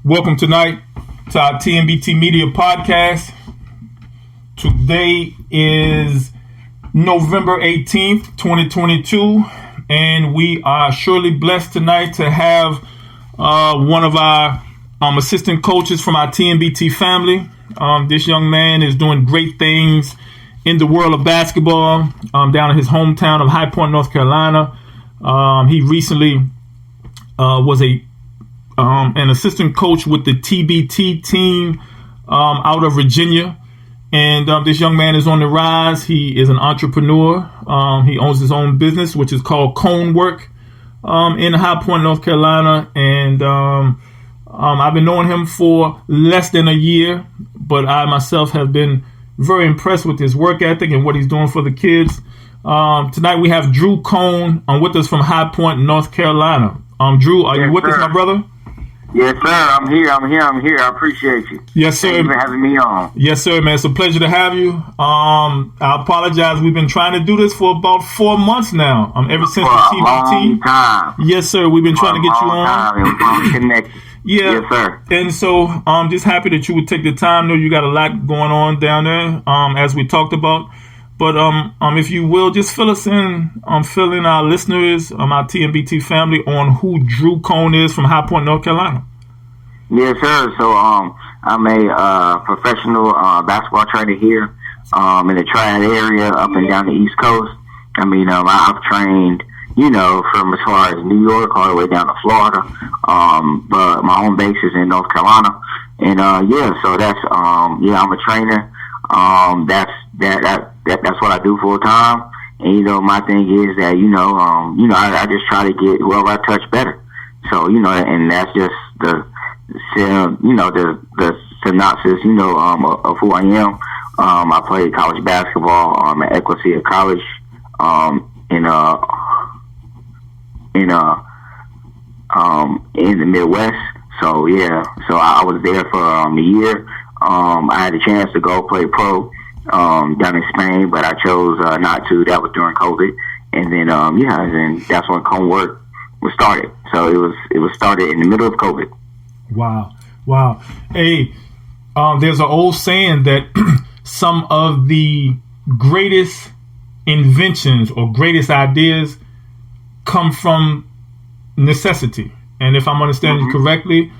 Welcome tonight to our TMBT Media Podcast. Today is November 18th, 2022, and we are surely blessed tonight to have one of our assistant coaches from our TMBT family. This young man is doing great things in the world of basketball down in his hometown of High Point, North Carolina. He recently was an assistant coach with the TBT team out of Virginia. And this young man is on the rise. He is an entrepreneur. He owns his own business, which is called Cone Work in High Point, North Carolina. And I've been knowing him for less than a year, but I myself have been very impressed with his work ethic and what he's doing for the kids. Tonight we have Drew Cone with us from High Point, North Carolina. Drew, are you with us, my brother? Yes, sir. I'm here. I appreciate you. Yes, sir. Thank you for having me on. Yes, sir, man. It's a pleasure to have you. I apologize. We've been trying to do this for about 4 months now. Ever since for the TBT. Long time. Yes, sir. We've been trying to get you on. We're connected. Yeah. Yes, sir. And so I'm just happy that you would take the time. I know you got a lot going on down there, as we talked about. But if you will, just fill us in, fill in our listeners, our TMBT family on who Drew Cone is from High Point, North Carolina. Yes, sir. So I'm a professional basketball trainer here in the Triad area up and down the East Coast. I've trained, from as far as New York all the way down to Florida. But my home base is in North Carolina. And so that's I'm a trainer. That's what I do full time. And my thing is that I just try to get whoever I touch better. So and that's just the synopsis of who I am. I played college basketball at Ecclesia College in the Midwest. So I was there for a year. I had a chance to go play pro down in Spain, but I chose not to. That was during COVID, and then and that's when Cone Work was started. So it was started in the middle of COVID. Wow. Hey, there's an old saying that some of the greatest inventions or greatest ideas come from necessity. And if I'm understanding you correctly,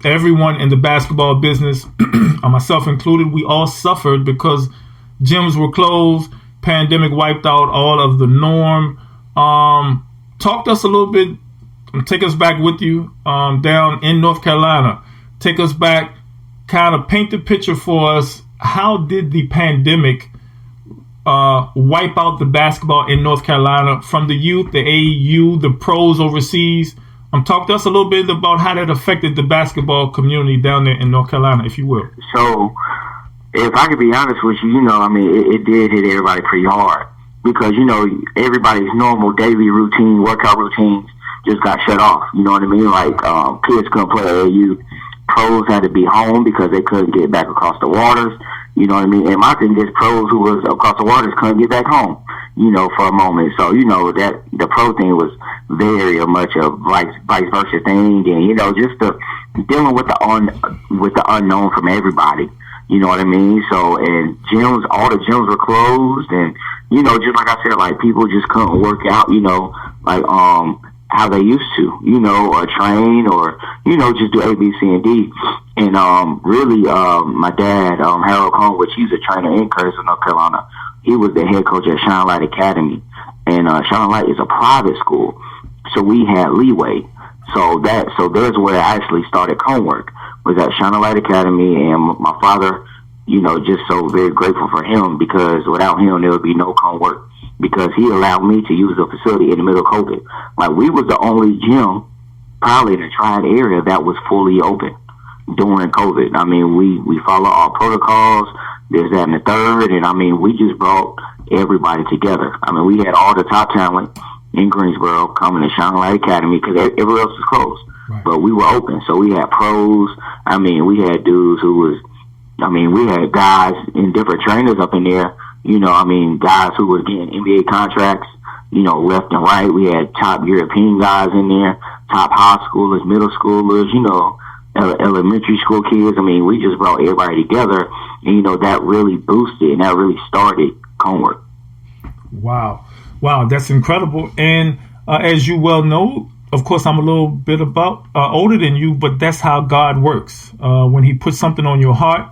everyone in the basketball business, myself included, we all suffered because gyms were closed. Pandemic wiped out all of the norm. Talk to us a little bit. Take us back with you down in North Carolina. Take us back, kind of paint the picture for us. How did the pandemic wipe out the basketball in North Carolina from the youth, the AAU, the pros overseas? Talk to us a little bit about how that affected the basketball community down there in North Carolina, if you will. So, if I could be honest with you, it did hit everybody pretty hard because, everybody's normal daily routine, workout routines just got shut off. You know what I mean? Like, kids couldn't play AAU. Pros had to be home because they couldn't get back across the waters. You know what I mean? And my thing is pros who was across the waters couldn't get back home, for a moment. So, that the pro thing was very much a vice versa thing. And, just dealing with the unknown from everybody. You know what I mean? So, and all the gyms were closed. And, just like I said, like people just couldn't work out, how they used to, or train or, just do A, B, C, and D. And really, my dad, Harold Cone, which he's a trainer in Curtisville, North Carolina, he was the head coach at Shining Light Academy. And Shining Light is a private school, so we had leeway. So there's where I actually started Cone Work, was at Shining Light Academy. And my father, just so very grateful for him, because without him, there would be no Cone Work. Because he allowed me to use the facility in the middle of COVID. Like, we was the only gym, probably in the Triad area, that was fully open during COVID. We follow all protocols, there's that and the third, and we just brought everybody together. We had all the top talent in Greensboro coming to Shining Light Academy because everywhere else was closed. Right. But we were open, so we had pros. We had dudes who was, we had guys and different trainers up in there. Guys who were getting NBA contracts, left and right. We had top European guys in there, top high schoolers, middle schoolers, elementary school kids. I mean, we just brought everybody together, and, that really boosted and that really started Conework. Wow, that's incredible. And as you well know, of course, I'm a little bit older than you, but that's how God works. When he puts something on your heart,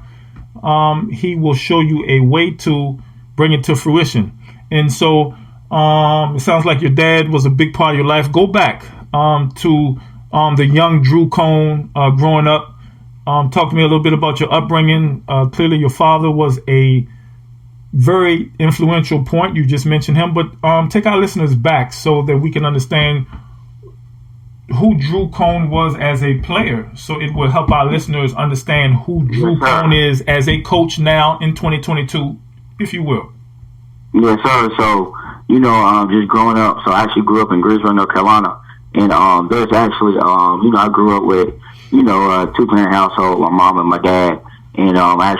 he will show you a way to bring it to fruition. And so it sounds like your dad was a big part of your life. Go back to the young Drew Cone growing up. Talk to me a little bit about your upbringing. Clearly, your father was a very influential point. You just mentioned him, but take our listeners back so that we can understand who Drew Cone was as a player, so it will help our listeners understand who Drew Cone is as a coach now in 2022, if you will. Yes, sir. So, just growing up, so I actually grew up in Greensboro, North Carolina, and there's actually, I grew up with, a two-parent household, my mom and my dad, and I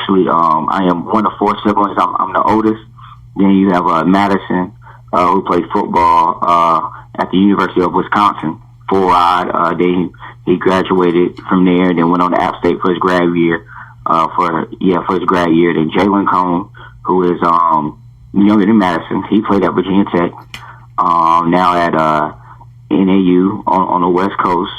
am one of four siblings. I'm the oldest. Then you have Madison, who played football at the University of Wisconsin. Full ride. Then he graduated from there, and then went on to App State for his grad year. For his grad year. Then Jalen Cone, who is younger than Madison, he played at Virginia Tech. Now at NAU on the West Coast.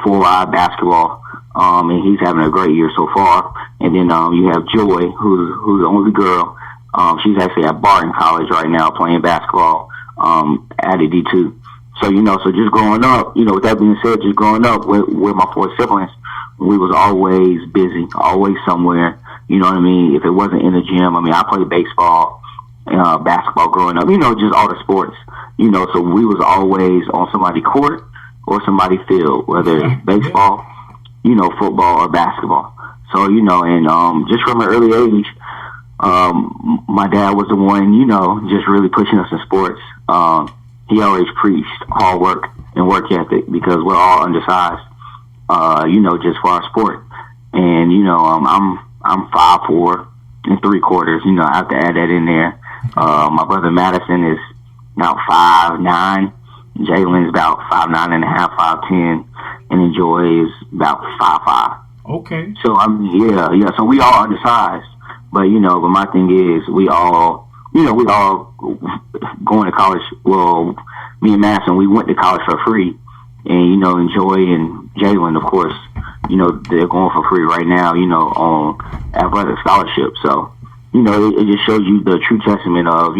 Full ride basketball. And he's having a great year so far. And then you have Joy, who's the only girl. She's actually at Barton College right now playing basketball at a D2. So, so just growing up, with that being said, just growing up with my four siblings, we was always busy, always somewhere. You know what I mean? If it wasn't in the gym, I played baseball, basketball growing up, just all the sports, so we was always on somebody's court or somebody's field, whether it's baseball, football or basketball. So, and just from an early age, my dad was the one, just really pushing us in sports. He always preached hard work and work ethic because we're all undersized, just for our sport. And, I'm 5'4" and 3/4, I have to add that in there. My brother Madison is about 5'9". Jalen's about 5'9.5", 5'10", and then Joy is about 5'5". Okay. So, so we all undersized. But, but my thing is we all going to college. Well, me and Madison, we went to college for free. And, and Joy and Jalen, of course, they're going for free right now, on athletic scholarship. So, it just shows you the true testament of,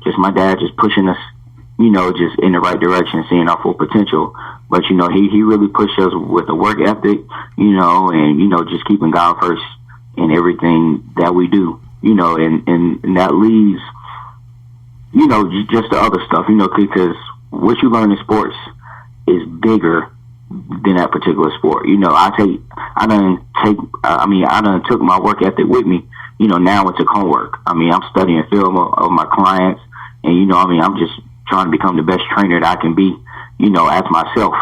just my dad just pushing us, just in the right direction, seeing our full potential. But, he really pushed us with the work ethic, and, just keeping God first in everything that we do, and that leaves, just the other stuff, because what you learn in sports is bigger than that particular sport. I done took my work ethic with me, now into Conework. I'm studying film of my clients, and, I'm just trying to become the best trainer that I can be, as myself.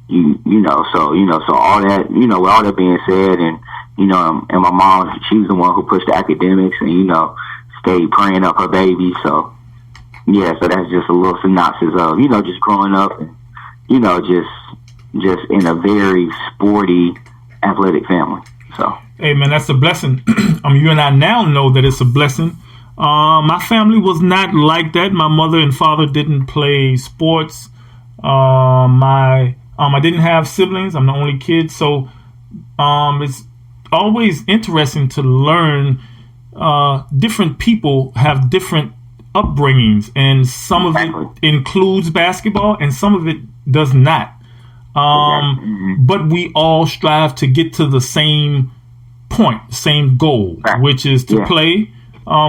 So all that, with all that being said, and and my mom, she's the one who pushed the academics and, stayed praying up her baby. So, so that's just a little synopsis of, just growing up and, just in a very sporty, athletic family. So, hey, man, that's a blessing. You and I now know that it's a blessing. My family was not like that. My mother and father didn't play sports. I didn't have siblings. I'm the only kid. So, it's always interesting to learn different people have different upbringings, and some of it includes basketball and some of it does not. But we all strive to get to the same point, same goal, which is to play,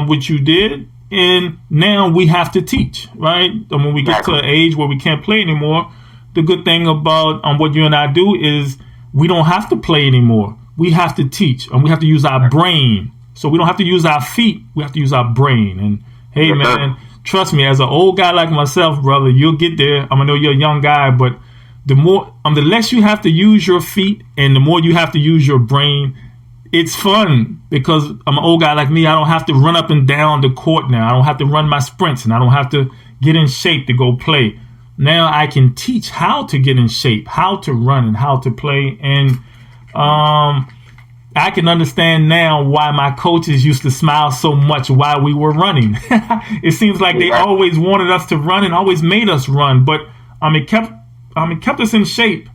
which you did. And now we have to teach, right? And when we get to an age where we can't play anymore, the good thing about what you and I do is we don't have to play anymore. We have to teach, and we have to use our brain. So we don't have to use our feet. We have to use our brain. And hey, man, trust me, as an old guy like myself, brother, you'll get there. I know you're a young guy, but the less you have to use your feet and the more you have to use your brain, it's fun because I'm an old guy like me. I don't have to run up and down the court now. I don't have to run my sprints, and I don't have to get in shape to go play. Now I can teach how to get in shape, how to run, and how to play. And I can understand now why my coaches used to smile so much while we were running. It seems like they always wanted us to run and always made us run, but it kept us in shape.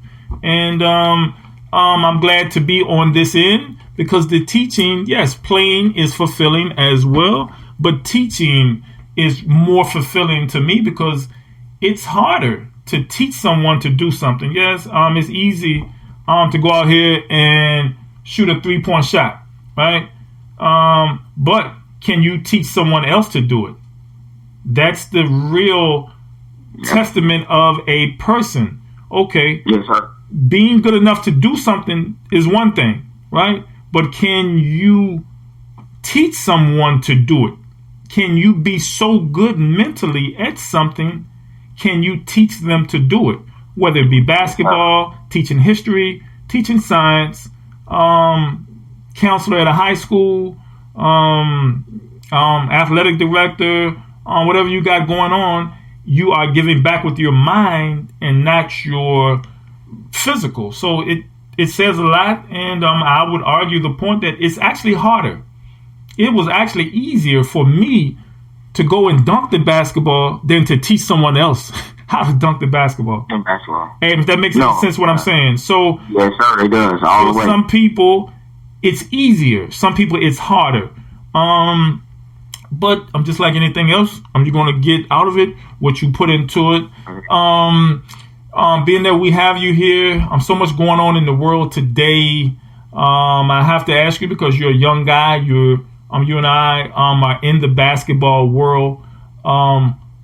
And I'm glad to be on this end, because the teaching, yes, playing is fulfilling as well, but teaching is more fulfilling to me because it's harder to teach someone to do something. Yes, it's easy to go out here and shoot a 3-point shot, right? But can you teach someone else to do it? That's the real testament of a person. Okay, yes, sir. Being good enough to do something is one thing, right? But can you teach someone to do it? Can you be so good mentally at something? Can you teach them to do it? Whether it be basketball, teaching history, teaching science, counselor at a high school, athletic director, whatever you got going on, you are giving back with your mind and not your physical. So it says a lot, and I would argue the point that it's actually harder. It was actually easier for me to go and dunk the basketball than to teach someone else how to dunk the basketball. And if that makes sense what I'm saying. So yes, sir, it does. All the way. Some people it's easier. Some people it's harder. But I'm just like anything else. You're going to get out of it what you put into it. Being that we have you here, so much going on in the world today. I have to ask you, because you're a young guy. You and I are in the basketball world.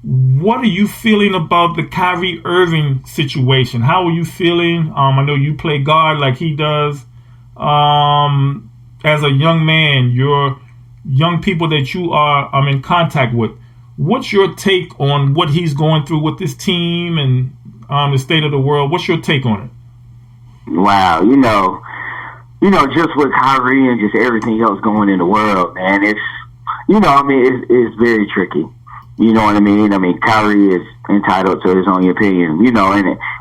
What are you feeling about the Kyrie Irving situation? How are you feeling? I know you play guard like he does. As a young man, your young people that you are in contact with, what's your take on what he's going through with this team and the state of the world? What's your take on it? Wow, just with Kyrie and just everything else going in the world, man, it's very tricky. You know what I mean? Kyrie is entitled to his own opinion,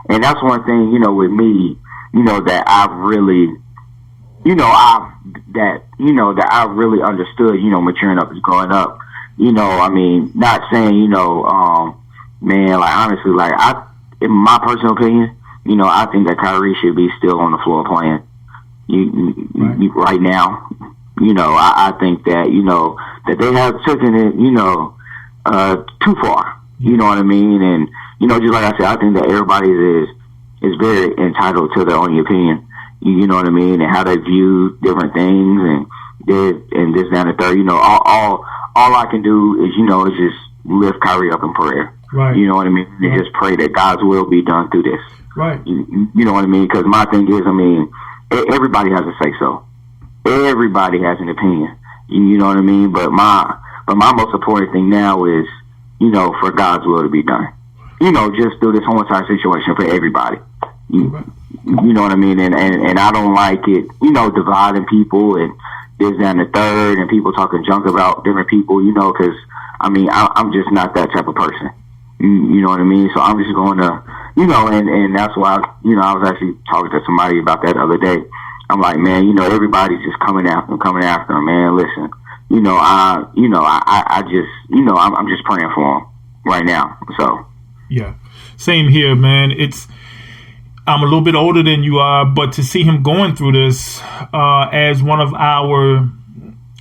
and that's one thing, with me, that I've really, that I really understood, maturing up and growing up. Not saying, man, like honestly, like in my personal opinion, I think that Kyrie should be still on the floor playing. Right now, I think that, that they have taken it, too far. You know what I mean? And, just like I said, I think that everybody is very entitled to their own opinion. You know what I mean? And how they view different things and this, that, and the third. All I can do is, is just lift Kyrie up in prayer. Right. You know what I mean? And just pray that God's will be done through this. Right. You know what I mean? Because my thing is, everybody has a say so. Everybody has an opinion. You know what I mean? But my most important thing now is, for God's will to be done. Just through this whole entire situation for everybody. You know what I mean? And I don't like it, dividing people and this, that, and the third, and people talking junk about different people, because, I'm just not that type of person. You know what I mean? So I'm just going to, and that's why, I was actually talking to somebody about that the other day. I'm like, man, everybody's just coming after him, man. Listen, I'm just praying for him right now. So. Yeah. Same here, man. I'm a little bit older than you are, but to see him going through this as one of our,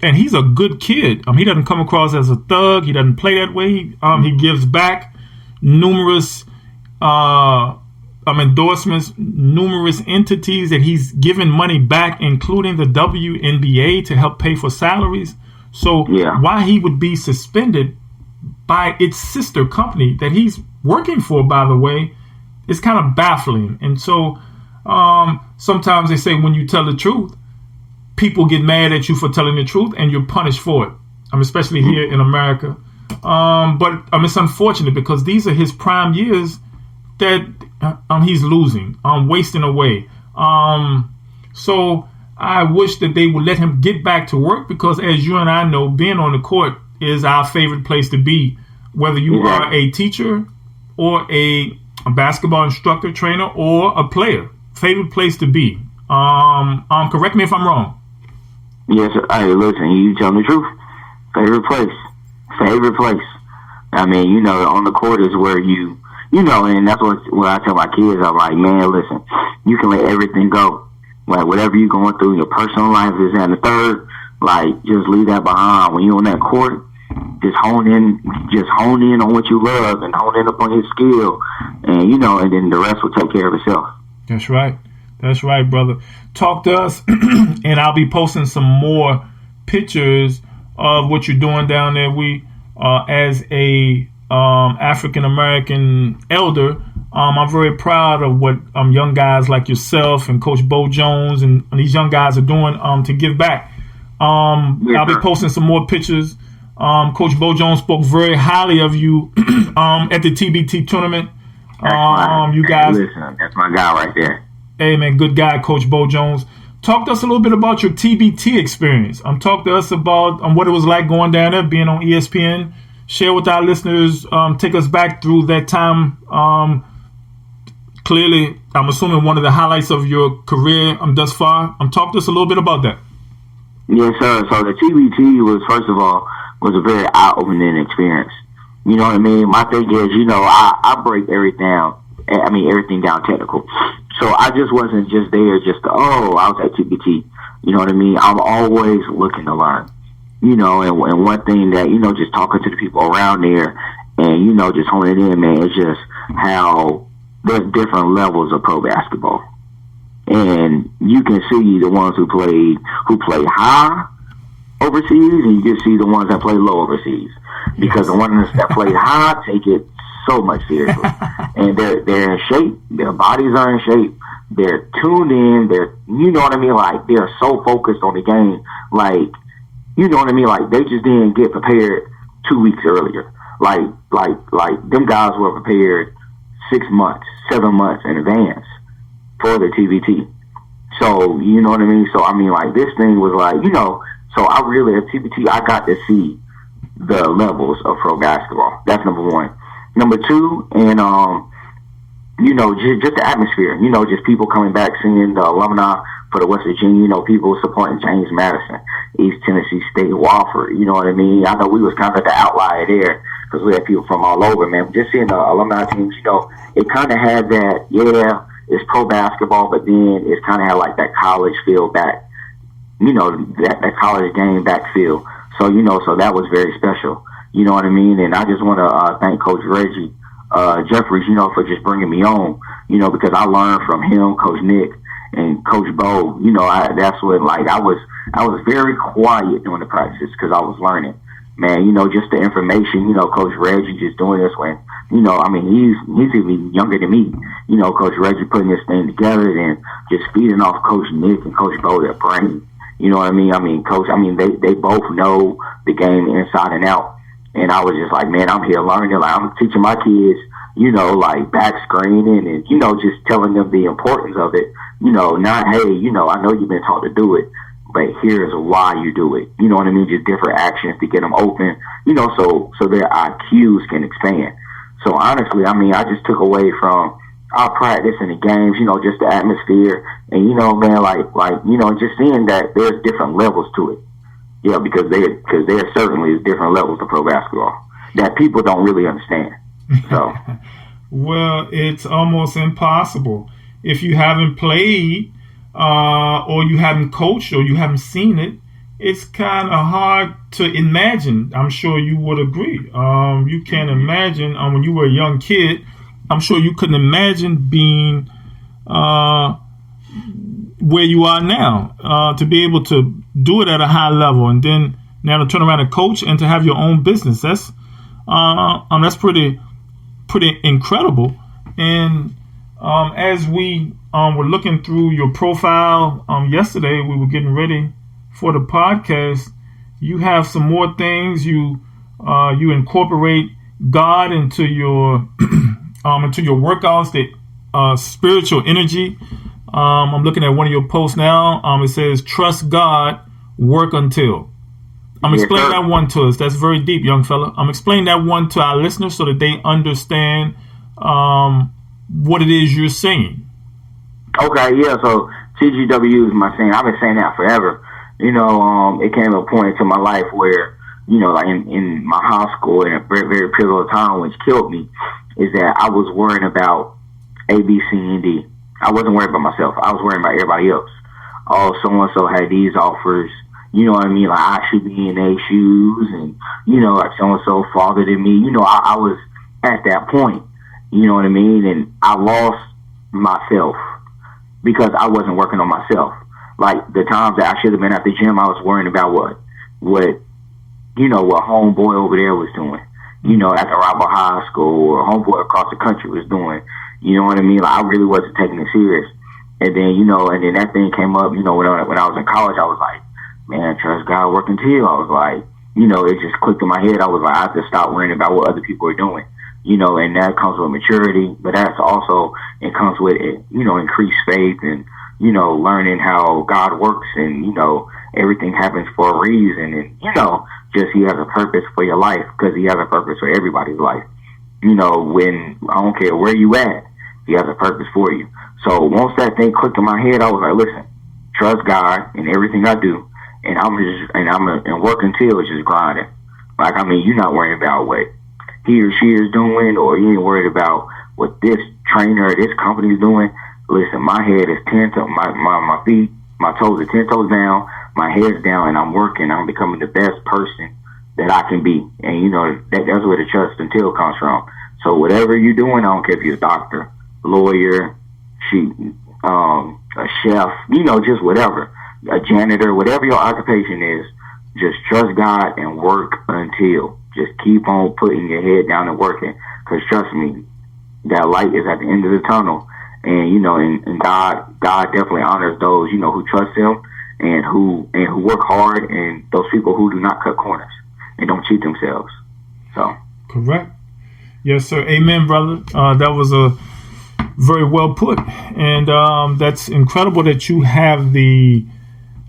and he's a good kid. He doesn't come across as a thug. He doesn't play that way. He gives back numerous endorsements, numerous entities that he's given money back, including the WNBA to help pay for salaries. So why he would be suspended by its sister company that he's working for, by the way, is kind of baffling. And so sometimes they say when you tell the truth, people get mad at you for telling the truth and you're punished for it. Especially here in America. But it's unfortunate because these are his prime years that he's losing, wasting away. So I wish that they would let him get back to work, because as you and I know, being on the court is our favorite place to be whether you are a teacher or a basketball instructor, trainer, or a player. Favorite place to be. Correct me if I'm wrong. Yes, sir. Hey, listen, you tell me the truth. Favorite place. I mean, you know, on the court is where you know, and that's what I tell my kids. I'm like, man, listen, you can let everything go. Like, whatever you're going through, your personal life is and the third, like, just leave that behind. When you're on that court, just hone in on what you love and hone in upon your skill, and, you know, and then the rest will take care of itself. That's right, brother. Talk to us, and I'll be posting some more pictures of what you're doing down there. We, as a African American elder, I'm very proud of what young guys like yourself and Coach Bo Jones and these young guys are doing to give back. I'll be posting some more pictures. Coach Bo Jones spoke very highly of you at the TBT tournament. You guys, listen, that's my guy right there. Hey, man, good guy, Coach Bo Jones. Talk to us a little bit about your TBT experience. Talk to us about what it was like going down there, being on ESPN. Share with our listeners. Take us back through that time. Clearly, I'm assuming one of the highlights of your career thus far. Talk to us a little bit about that. Yes, sir. So the TBT was, first of all, was a very eye-opening experience. You know what I mean? My thing is, you know, I break everything down technical. So I just wasn't just there I was at TBT. You know what I mean? I'm always looking to learn. You know, and one thing that, you know, just talking to the people around there and, you know, just honing in, man, it's just how there's different levels of pro basketball. And you can see the ones who play high overseas, and you can see the ones that play low overseas. Because the ones that play high take it so much seriously. And they're in shape. Their bodies are in shape. They're tuned in. You know what I mean? Like, they're so focused on the game. Like, you know what I mean? Like, they just didn't get prepared 2 weeks earlier. Like them guys were prepared 6 months, 7 months in advance for the TBT. So, you know what I mean? So, I mean, like, this thing was like, you know, so I really, at TBT, I got to see the levels of pro basketball. That's number one. Number two, and, you know, just the atmosphere, you know, just people coming back, seeing the alumni for the West Virginia, you know, people supporting James Madison, East Tennessee State, Wofford, you know what I mean? I know we was kind of the outlier there because we had people from all over, man. Just seeing the alumni teams, you know, it kind of had that, it's pro basketball, but then it's kind of had like that college feel back, you know, that college game back feel. So, you know, so that was very special. You know what I mean? And I just want to thank Coach Reggie Jeffries, you know, for just bringing me on, you know, because I learned from him, Coach Nick, and Coach Bo. You know, that's what, like, I was very quiet during the practices because I was learning. Man, you know, just the information, you know, Coach Reggie just doing this when, you know, I mean, he's even younger than me. You know, Coach Reggie putting this thing together and just feeding off Coach Nick and Coach Bo their brain. You know what I mean? I mean, Coach, they both know the game inside and out. And I was just like, man, I'm here learning. Like, I'm teaching my kids, you know, like back screening and, you know, just telling them the importance of it. You know, not, hey, you know, I know you've been taught to do it, but here's why you do it. You know what I mean? Just different actions to get them open, you know, so their IQs can expand. So honestly, I mean, I just took away from our practice and the games, you know, just the atmosphere and, you know, man, like, you know, just seeing that there's different levels to it. Yeah, because there certainly is different levels of pro basketball that people don't really understand. So, well, it's almost impossible if you haven't played or you haven't coached or you haven't seen it. It's kind of hard to imagine. I'm sure you would agree. You can't imagine when you were a young kid. I'm sure you couldn't imagine being where you are now, to be able to do it at a high level, and then now to turn around and coach and to have your own business. That's pretty incredible. And as we were looking through your profile yesterday, we were getting ready for the podcast. You have some more things. You incorporate God into your workouts, the spiritual energy. I'm looking at one of your posts now. It says, trust God, work until. explain that one to us. That's very deep, young fella. Explain that one to our listeners so that they understand what it is you're saying. Okay, yeah. So TGW is my saying. I've been saying that forever. It came to a point into my life where, like in my high school, in a very, very pivotal time, which killed me, is that I was worrying about A, B, C, and D. I wasn't worried about myself. I was worrying about everybody else. Oh, so-and-so had these offers. You know what I mean? Like, I should be in their shoes, and, like so-and-so farther than me. I was at that point. You know what I mean? And I lost myself because I wasn't working on myself. Like, the times that I should have been at the gym, I was worrying about what homeboy over there was doing, at the rival high school, or homeboy across the country was doing. You know what I mean? Like, I really wasn't taking it serious. And then, and then that thing came up, when I was in college, I was like, man, trust God, work until. I was like, it just clicked in my head. I was like, I have to stop worrying about what other people are doing. And that comes with maturity, but that's also, it comes with, increased faith and, learning how God works, and, everything happens for a reason, and, just He has a purpose for your life, because He has a purpose for everybody's life. When, I don't care where you at, He has a purpose for you. So once that thing clicked in my head, I was like, listen, trust God in everything I do, and and work until it's just grinding. Like, you're not worrying about what he or she is doing, or you ain't worried about what this trainer or this company is doing. Listen, my head is 10 toes, my feet, my toes are 10 toes down, my head's down, and I'm working. I'm becoming the best person that I can be. And, that's where the trust until comes from. So whatever you're doing, I don't care if you're a doctor, lawyer, a chef, just whatever, a janitor, whatever your occupation is, just trust God and work until. Just keep on putting your head down and working, because trust me, that light is at the end of the tunnel. And and God definitely honors those who trust Him and who work hard, and those people who do not cut corners and don't cheat themselves. So correct. Yes, sir. Amen, brother. That was a very well put, and that's incredible that you have the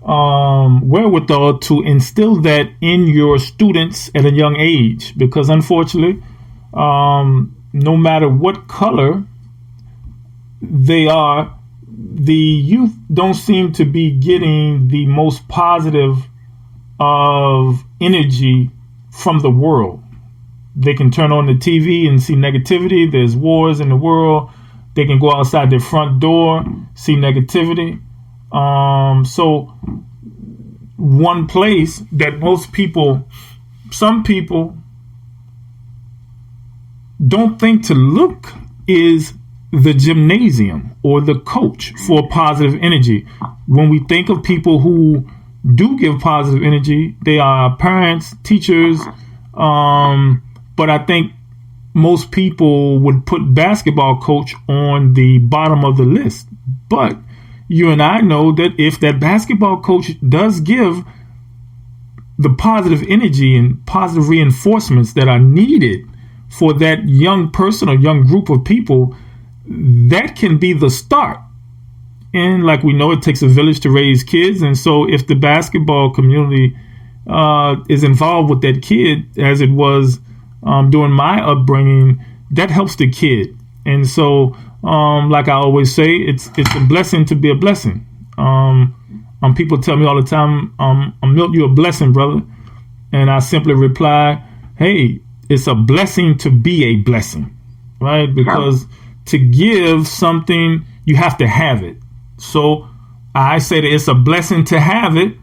wherewithal to instill that in your students at a young age, because unfortunately, no matter what color they are, the youth don't seem to be getting the most positive of energy from the world. They can turn on the TV and see negativity. There's wars in the world. They can go outside their front door, see negativity. So one place that some people don't think to look is the gymnasium or the coach for positive energy. When we think of people who do give positive energy, they are parents, teachers, but I think most people would put basketball coach on the bottom of the list. But you and I know that if that basketball coach does give the positive energy and positive reinforcements that are needed for that young person or young group of people, that can be the start. And like we know, it takes a village to raise kids. And so if the basketball community is involved with that kid, as it was during my upbringing, that helps the kid. And so, like I always say, it's a blessing to be a blessing. People tell me all the time, Milt, you're a blessing, brother. And I simply reply, hey, it's a blessing to be a blessing, right? Because to give something, you have to have it. So I say that it's a blessing to have it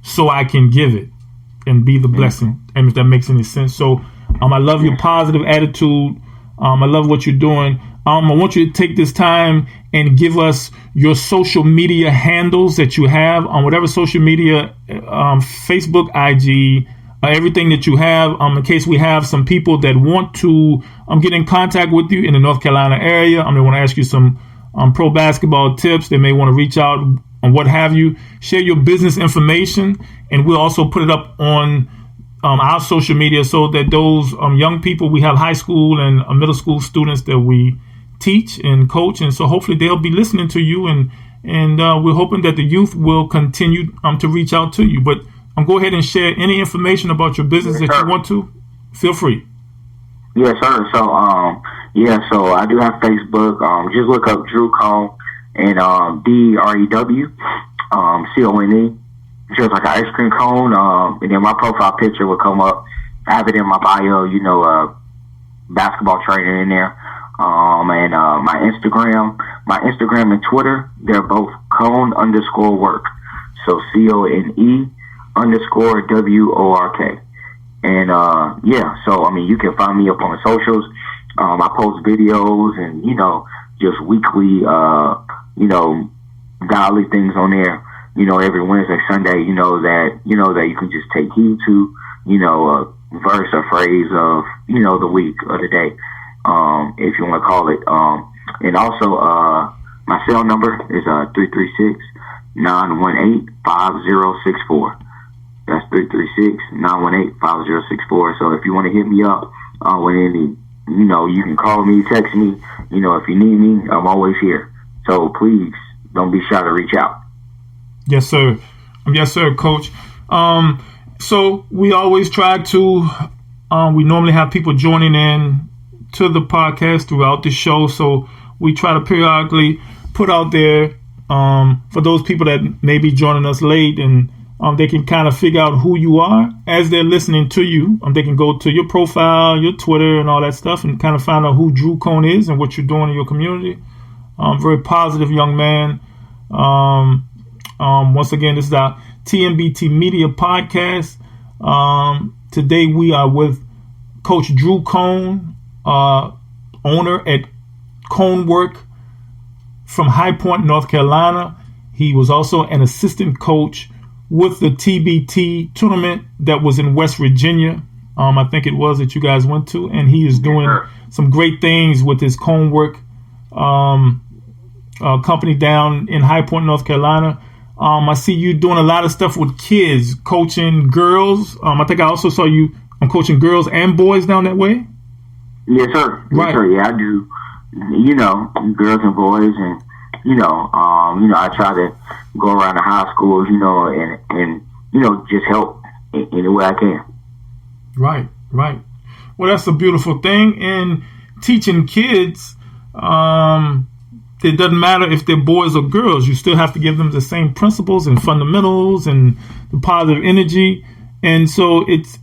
so I can give it and be the blessing. And if that makes any sense. So I love your positive attitude. I love what you're doing. I want you to take this time and give us your social media handles that you have on whatever social media, Facebook, IG, everything that you have, in case we have some people that want to get in contact with you in the North Carolina area. They want to ask you some pro basketball tips. They may want to reach out and what have you. Share your business information, and we'll also put it up on our social media so that those young people, we have high school and middle school students that we teach and coach, and so hopefully they'll be listening to you, and we're hoping that the youth will continue to reach out to you. But go ahead and share any information about your business that you want to. Feel free. Yes, sir. So, so I do have Facebook. Just look up Drew Cone and DREW CONE. Just like an ice cream cone. And then my profile picture will come up. I have it in my bio, basketball trainer in there. And my Instagram and Twitter, they're both Cone_work. So CONE_WORK. And so I mean, you can find me up on the socials. I post videos and just weekly godly things on there. Every Wednesday, Sunday. That you can just take heed to. A verse or phrase of the week or the day, if you want to call it. And also my cell number is 336-918-5064. That's 336-918-5064. So if you want to hit me up with any, you can call me, text me. If you need me, I'm always here. So please don't be shy to reach out. Yes, sir. Yes, sir, Coach. So we always try to, we normally have people joining in to the podcast throughout the show. So we try to periodically put out there for those people that may be joining us late, and they can kind of figure out who you are as they're listening to you. They can go to your profile, your Twitter, and all that stuff, and kind of find out who Drew Cone is and what you're doing in your community. Very positive young man. Once again, this is our TMBT Media Podcast. Today we are with Coach Drew Cone, owner at Conework from High Point, North Carolina. He was also an assistant coach with the TBT tournament that was in West Virginia. I think it was that you guys went to, and he is doing some great things with his Conework company down in High Point, North Carolina. I see you doing a lot of stuff with kids, coaching girls. I think I also saw you coaching girls and boys down that way. Yes, sir. Right. Yes, sir. Yeah, I do. Girls and boys, and I try to go around the high schools, and just help in any way I can. Right. Well, that's a beautiful thing. And teaching kids, it doesn't matter if they're boys or girls. You still have to give them the same principles and fundamentals and the positive energy. And so it's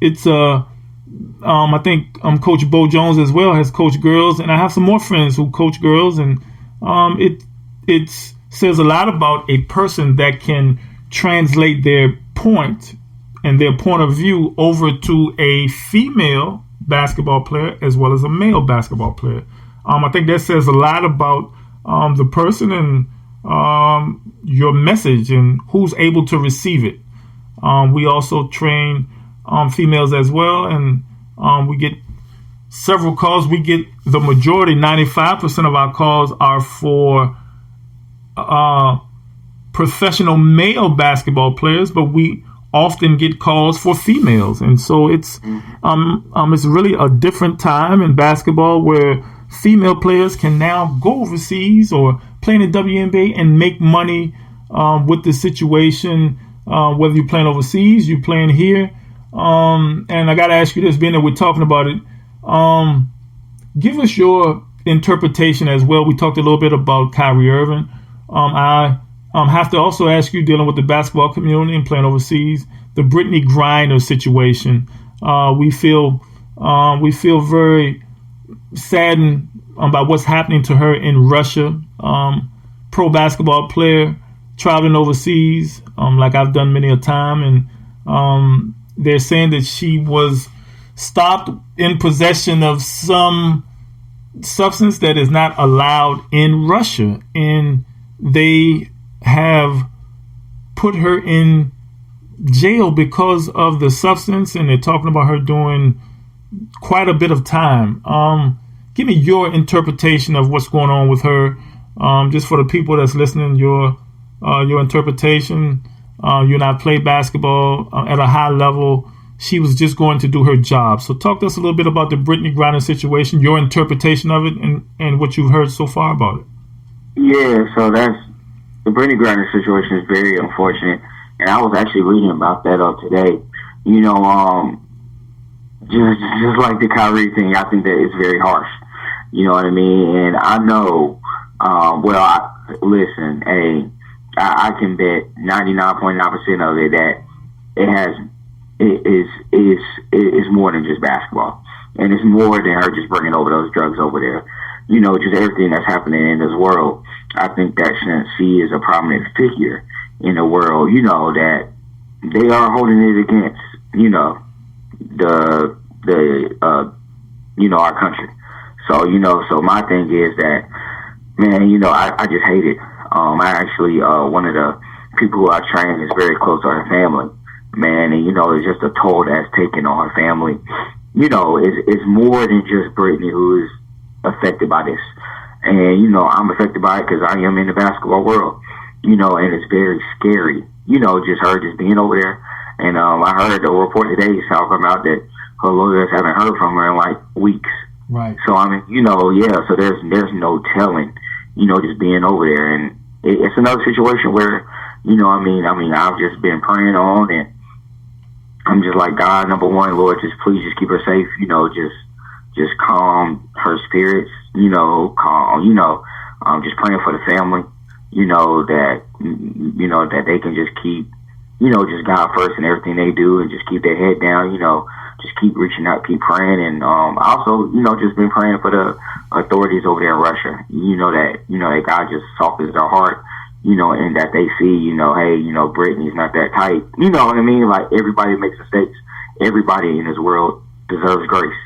I think Coach Bo Jones as well has coached girls, and I have some more friends who coach girls, and it says a lot about a person that can translate their point and their point of view over to a female basketball player as well as a male basketball player. I think that says a lot about the person and your message and who's able to receive it. We also train females as well, and we get several calls. We get the majority, 95% of our calls are for professional male basketball players, but we often get calls for females, and so it's really a different time in basketball where female players can now go overseas or play in the WNBA and make money with the situation, whether you're playing overseas, you're playing here. And I got to ask you this, being that we're talking about it, give us your interpretation as well. We talked a little bit about Kyrie Irving. I have to also ask you, dealing with the basketball community and playing overseas, the Brittany Griner situation. We feel very saddened about what's happening to her in Russia. Pro basketball player traveling overseas, like I've done many a time, and they're saying that she was stopped in possession of some substance that is not allowed in Russia, and they have put her in jail because of the substance, and they're talking about her doing quite a bit of time. Give me your interpretation of what's going on with her, just for the people that's listening. Your interpretation. You and I played basketball at a high level. She was just going to do her job. So talk to us a little bit about the Brittany Griner situation, your interpretation of it, and what you've heard so far about it. Yeah, so the Brittany Griner situation is very unfortunate. And I was actually reading about that today. Just like the Kyrie thing, I think that it's very harsh. You know what I mean? And I know, listen, I can bet 99.9% of it that it is more than just basketball. And it's more than her just bringing over those drugs over there. Just everything that's happening in this world. I think that since she is a prominent figure in the world, that they are holding it against, our country. So, so my thing is that, man, I just hate it. I actually, one of the people who I train is very close to her family, man, and, it's just a toll that's taken on her family. It's more than just Brittany who is affected by this. And, I'm affected by it because I am in the basketball world, and it's very scary, just her just being over there. And I heard a report today talking about that her lawyers haven't heard from her in like weeks. Right. So, I mean, so there's no telling, just being over there. And it's another situation where, I've just been praying on, and I'm just like, God, number one, Lord, please keep her safe, just calm her spirits, just praying for the family, that they can just keep, just God first in everything they do, and just keep their head down, just keep reaching out, keep praying. And also, just been praying for the authorities over there in Russia, that God just softens their heart, and that they see, hey, Brittany's not that tight. You know what I mean? Like, everybody makes mistakes. Everybody in this world deserves grace.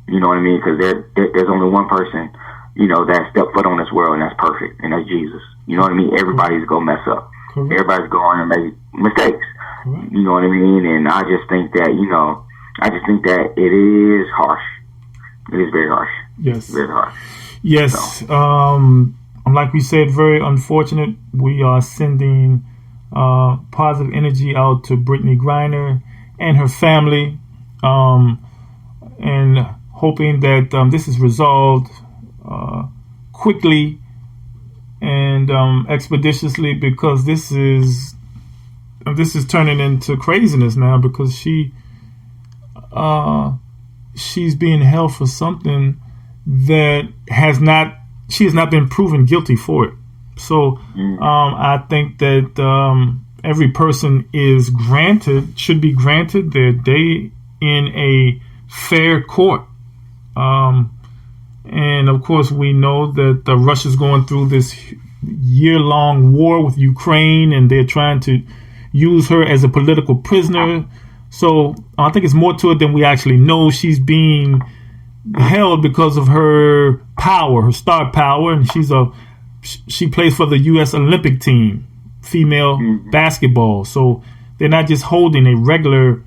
You know what I mean? Because there's only one person, that stepped foot on this world, and that's perfect, and that's Jesus. You know what I mean? Everybody's going to mess up. Correct. Everybody's going to make mistakes. Correct. You know what I mean? And I just think that, it is harsh. It is very harsh. Yes. Very harsh. Yes. So. Like we said, very unfortunate. We are sending positive energy out to Brittany Griner and her family, and hoping that this is resolved quickly and expeditiously, because this is turning into craziness now, because she's being held for something that she has not been proven guilty for it. So I think that every person should be granted their day in a fair court. And of course, we know that Russia's going through this year-long war with Ukraine, and they're trying to use her as a political prisoner. So I think it's more to it than we actually know. She's being held because of her power, her star power, and she plays for the U.S. Olympic team, female basketball. So they're not just holding a regular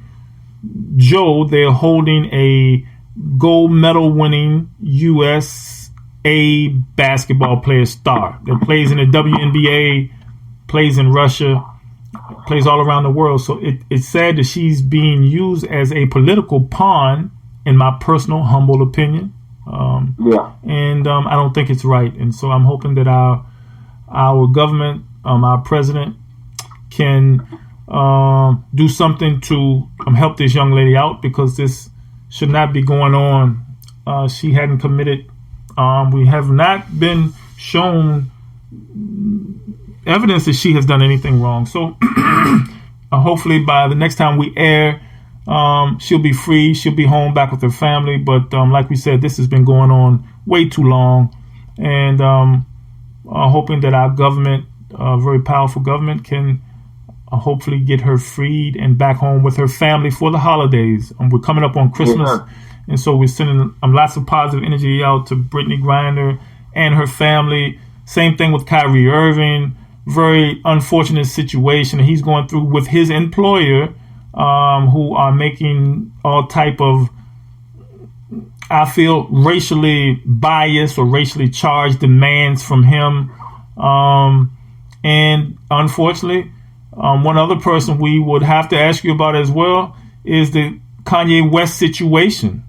Joe, they're holding a gold medal winning USA basketball player star that plays in the WNBA, plays in Russia, plays all around the world. So it's sad that she's being used as a political pawn, in my personal humble opinion. And I don't think it's right. And so I'm hoping that our government, our president, can do something to help this young lady out, because this should not be going on. She hadn't committed. We have not been shown evidence that she has done anything wrong. So hopefully by the next time we air, she'll be free. She'll be home back with her family. But like we said, this has been going on way too long. And hoping that our government, very powerful government, can hopefully get her freed and back home with her family for the holidays. We're coming up on Christmas. Yeah. And so we're sending lots of positive energy out to Brittany Griner and her family. Same thing with Kyrie Irving. Very unfortunate situation he's going through with his employer, who are making all type of, I feel, racially biased or racially charged demands from him. And unfortunately, one other person we would have to ask you about as well is the Kanye West situation.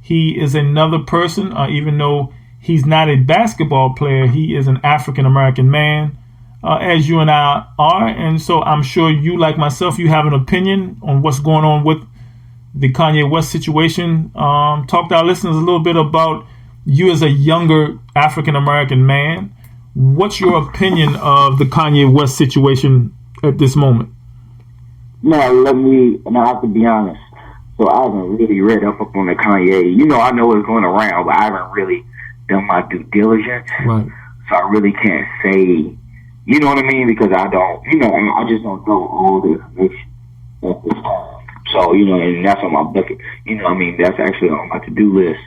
He is another person, even though he's not a basketball player, he is an African-American man. as you and I are. And so I'm sure you, like myself, you have an opinion on what's going on with the Kanye West situation. Talk to our listeners a little bit about you as a younger African-American man. What's your opinion of the Kanye West situation at this moment? Now, I have to be honest. So I haven't really read up on the Kanye. I know it's going around, but I haven't really done my due diligence. Right. So I really can't say, you know what I mean? Because I don't, I just don't know all the information at this time. So, and that's on my bucket. That's actually on my to-do list.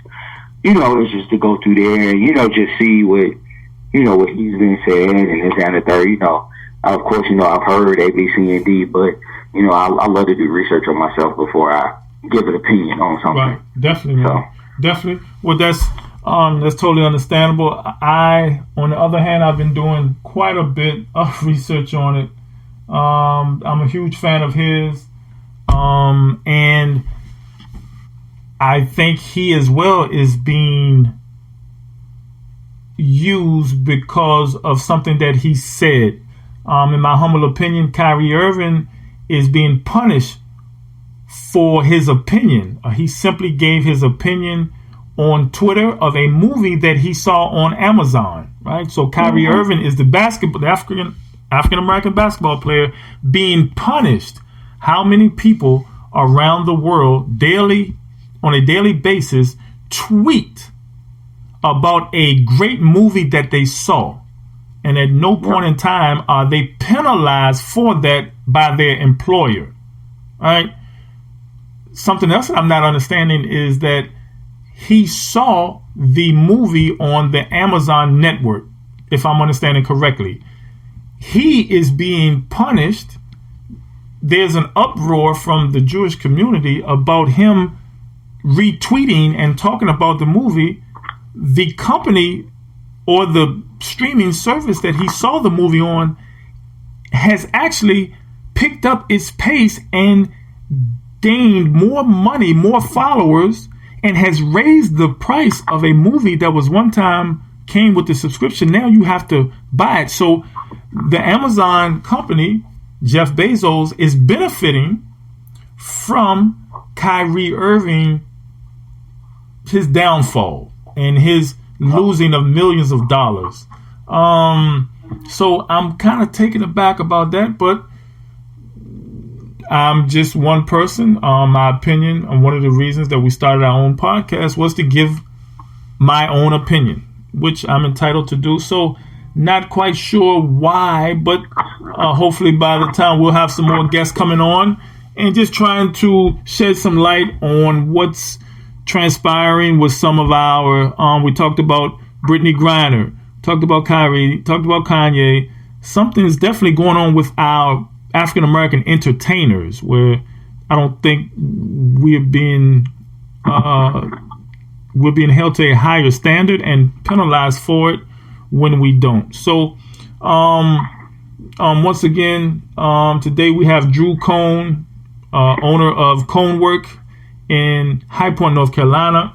It's just to go through there and, just see what he's been said and this and the third. Of course, I've heard A, B, C, and D, but, I love to do research on myself before I give an opinion on something. Right, definitely, man. Definitely. Well, that's totally understandable. I, on the other hand, I've been doing quite a bit of research on it. I'm a huge fan of his, and I think he as well is being used because of something that he said. In my humble opinion, Kyrie Irving is being punished for his opinion. He simply gave his opinion on Twitter of a movie that he saw on Amazon, right? So Kyrie Irving is the African-American basketball player being punished. How many people around the world on a daily basis tweet about a great movie that they saw, and at no point in time are they penalized for that by their employer, right? Something else that I'm not understanding is that he saw the movie on the Amazon network, if I'm understanding correctly. He is being punished. There's an uproar from the Jewish community about him retweeting and talking about the movie. The company or the streaming service that he saw the movie on has actually picked up its pace and gained more money, more followers, and has raised the price of a movie that was one time came with the subscription. Now you have to buy it. So the Amazon company, Jeff Bezos, is benefiting from Kyrie Irving, his downfall and his losing of millions of dollars. So I'm kind of taken aback about that, but I'm just one person. My opinion, and one of the reasons that we started our own podcast was to give my own opinion, which I'm entitled to do. So not quite sure why, but hopefully by the time we'll have some more guests coming on and just trying to shed some light on what's transpiring with some of our, we talked about Brittany Griner, talked about Kyrie, talked about Kanye. Something's definitely going on with our African-American entertainers where I don't think we're being held to a higher standard and penalized for it when we don't. So once again, today we have Drew Cohn, owner of Cohnwork in High Point, North Carolina.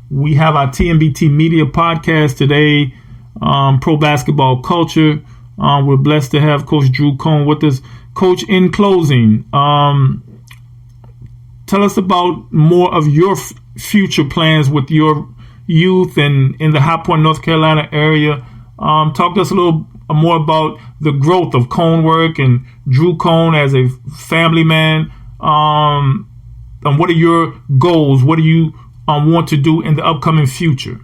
We have our TMBT Media podcast today, pro basketball culture. We're blessed to have Coach Drew Cohn with us. Coach, in closing, tell us about more of your future plans with your youth and in the High Point, North Carolina area. Talk to us a little more about the growth of Cohnwork and Drew Cohn as a family man. And what are your goals? What do you want to do in the upcoming future?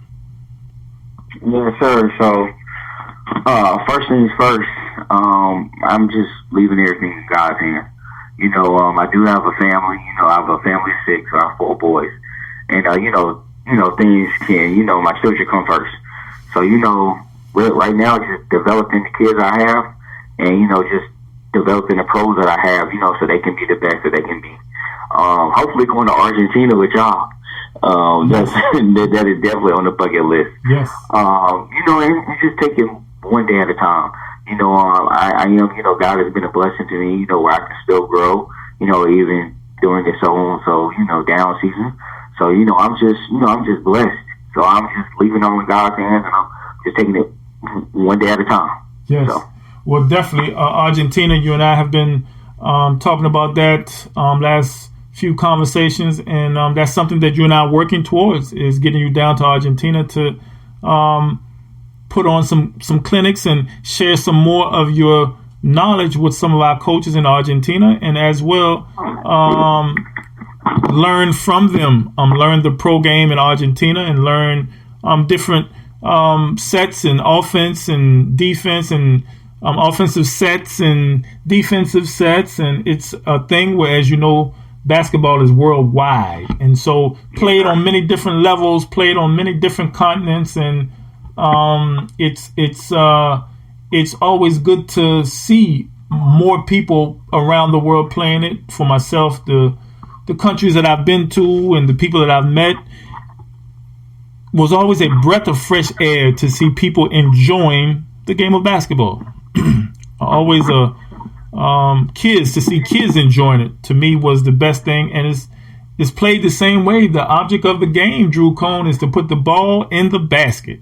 Yes, sir. So, first things first, I'm just leaving everything in God's hands. I do have a family. I have a family of 6. I have 4 boys. And, things can, my children come first. So, right now, just developing the kids I have and, just developing the pros that I have, so they can be the best that they can be. Hopefully going to Argentina with y'all. That is definitely on the bucket list. Yes. And just take it one day at a time. I am, God has been a blessing to me, where I can still grow, even during this down season. So, I'm just blessed. So I'm just leaving it all in God's hands, and I'm just taking it one day at a time. Yes. So. Well, definitely. Argentina, you and I have been talking about that last few conversations, and that's something that you and I are working towards, is getting you down to Argentina to put on some clinics and share some more of your knowledge with some of our coaches in Argentina, and as well learn from them, learn the pro game in Argentina, and learn different sets and offense and defense, and offensive sets and defensive sets. And it's a thing where, as you know, basketball is worldwide, and so played on many different levels, played on many different continents, and it's always good to see more people around the world playing it. For myself, the countries that I've been to and the people that I've met, was always a breath of fresh air to see people enjoying the game of basketball. Always kids, to see kids enjoying it, to me was the best thing. And it's played the same way. The object of the game, Drew Cone, is to put the ball in the basket.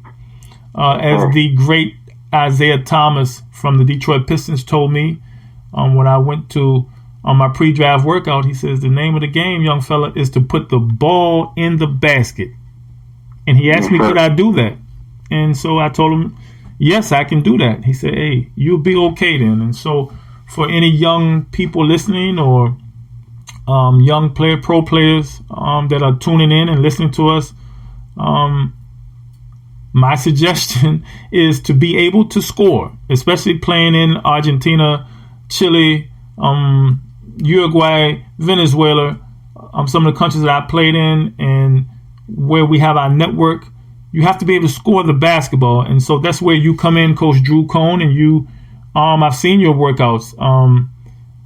As the great Isaiah Thomas from the Detroit Pistons told me when I went to my pre-draft workout, he says, the name of the game, young fella, is to put the ball in the basket. And he asked me, could I do that? And so I told him, yes, I can do that. He said, hey, you'll be okay then. And so for any young people listening, or young pro players that are tuning in and listening to us, my suggestion is to be able to score, especially playing in Argentina, Chile, Uruguay, Venezuela, some of the countries that I played in and where we have our network. You have to be able to score the basketball. And so that's where you come in, Coach Drew Cone, and you, I've seen your workouts.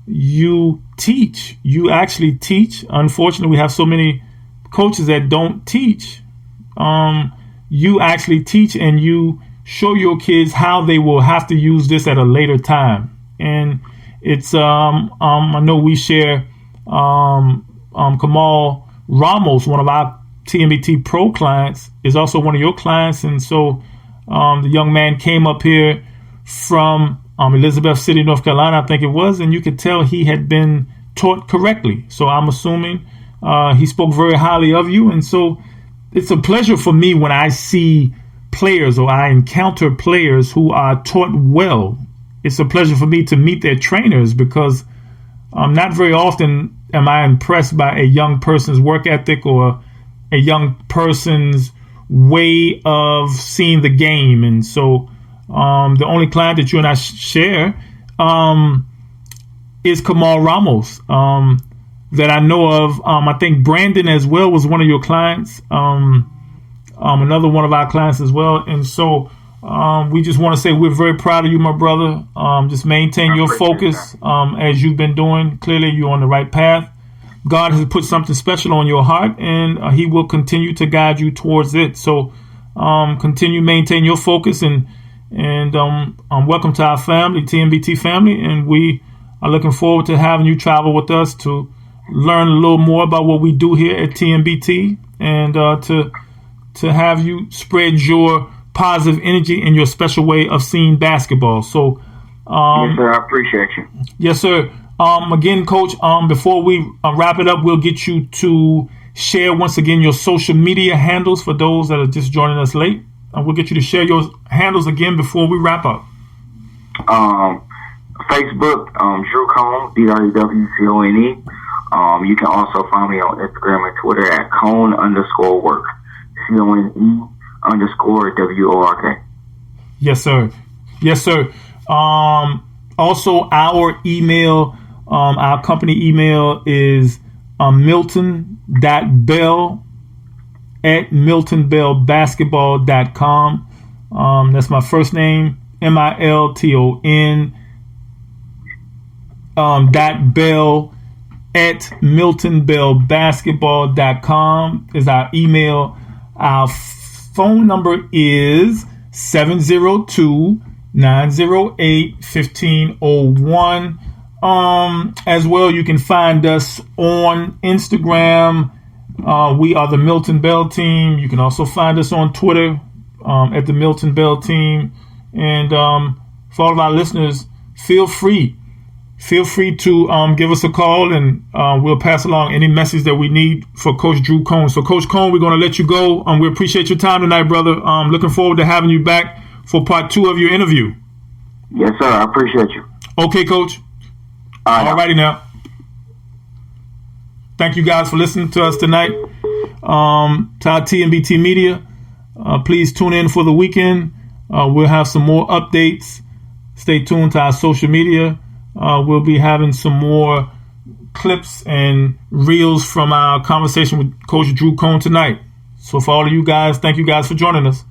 You teach. You actually teach. Unfortunately, we have so many coaches that don't teach. You actually teach, and you show your kids how they will have to use this at a later time. And it's I know we share Kamal Ramos, one of our TMBT Pro clients, is also one of your clients. And so the young man came up here from Elizabeth City, North Carolina, I think it was, and you could tell he had been taught correctly. So I'm assuming he spoke very highly of you. And so it's a pleasure for me when I see players, or I encounter players who are taught well. It's a pleasure for me to meet their trainers, because not very often am I impressed by a young person's work ethic or a young person's way of seeing the game. And so the only client that you and I share is Kamal Ramos that I know of. I think Brandon as well was one of your clients, another one of our clients as well. And so we just want to say we're very proud of you, my brother. Just maintain your focus as you've been doing. Clearly, you're on the right path. God has put something special on your heart, and he will continue to guide you towards it. So continue, maintain your focus, and welcome to our family, TMBT family. And we are looking forward to having you travel with us to learn a little more about what we do here at TMBT, and to have you spread your positive energy and your special way of seeing basketball. So, yes, sir, I appreciate you. Yes, sir. Again, Coach, before we wrap it up, we'll get you to share once again your social media handles for those that are just joining us late. We'll get you to share your handles again before we wrap up. Facebook, Drew Cone, DREWCONE. You can also find me on Instagram and Twitter at Cone_work, CONE_WORK. Yes, sir. Yes, sir. Also, our email, our company email is milton.bell@miltonbellbasketball.com. That's my first name, MILTON, .bell@miltonbellbasketball.com is our email. Our phone number is 702-908-1501. As well, you can find us on Instagram. We are the Milton Bell Team. You can also find us on Twitter at the Milton Bell Team. And for all of our listeners, feel free to give us a call, and we'll pass along any message that we need for Coach Drew Cone. So, Coach Cone, we're going to let you go. We appreciate your time tonight, brother. Looking forward to having you back for part 2 of your interview. Yes, sir. I appreciate you. Okay, Coach. All righty now. Thank you guys for listening to us tonight. To our TMBT Media, please tune in for the weekend. We'll have some more updates. Stay tuned to our social media. We'll be having some more clips and reels from our conversation with Coach Drew Cone tonight. So for all of you guys, thank you guys for joining us.